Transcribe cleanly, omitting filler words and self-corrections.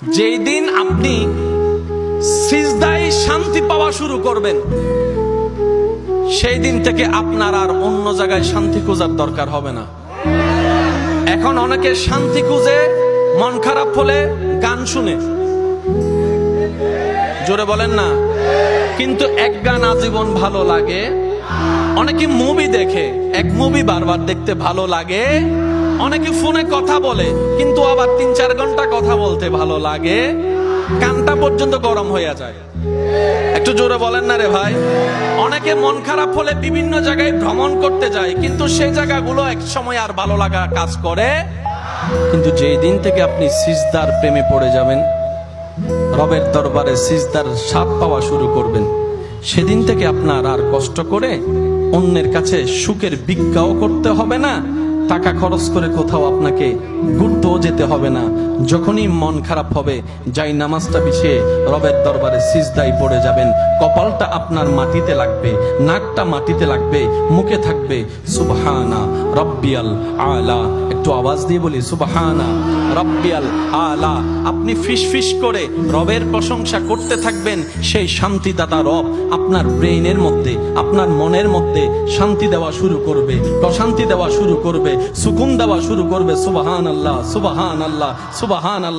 যেই দিন আপনি সিজদায় শান্তি পাওয়া শুরু করবেন, সেই দিন থেকে আপনার আর অন্য জায়গায় শান্তি খোঁজার দরকার হবে না। এখন অনেকে শান্তি খুঁজে মন খারাপ হলে গান শুনে, জোরে বলেন না। কিন্তু এক গান আজীবন ভালো লাগে। অনেকে মুভি দেখে, এক মুভি বারবার দেখতে ভালো লাগে। অনেকে ফোনে কথা বলে, কিন্তু আবার 3-4 ঘন্টা কথা বলতে ভালো লাগে। কানটা পর্যন্ত গরম হয়ে যায়। একটু জোরে বলেন না রে ভাই। অনেকে মন খারাপ হলে বিভিন্ন জায়গায় ভ্রমণ করতে যায়, কিন্তু সেই জায়গাগুলো এক সময় আর ভালো লাগা কাজ করে। কিন্তু যেই দিন থেকে আপনি সিজদার প্রেমে পড়ে যাবেন, রবের দরবারে সিজদার স্বাদ পাওয়া শুরু করবেন, সেদিন থেকে আপনার আর কষ্ট করে অন্যের কাছে সুখের ভিক্ষাও করতে হবে না, টাকা খরচ করে কোথাও আপনাকে ঘুরতেও যেতে হবে না। যখনই মন খারাপ হবে, যাই নামাজটা বিছিয়ে রবের দরবারে সিজদায় পড়ে যাবেন। কপালটা আপনার মাটিতে লাগবে, নাকটা মাটিতে লাগবে, মুখে থাকবে সুবহানা রব্বিয়াল আলা। একটু আওয়াজ দিয়ে বলি সুবহানা রব্বিয়াল আলা। আপনি ফিসফিস করে রবের প্রশংসা করতে থাকবেন। সেই শান্তিদাতা রব আপনার ব্রেইনের মধ্যে, আপনার মনের মধ্যে শান্তি দেওয়া শুরু করবে, প্রশান্তি দেওয়া শুরু করবে, সুকুন দেওয়া শুরু করবে। সুবহানাল্লাহ, সুবহানাল্লাহ, সুবহানাল্লাহ।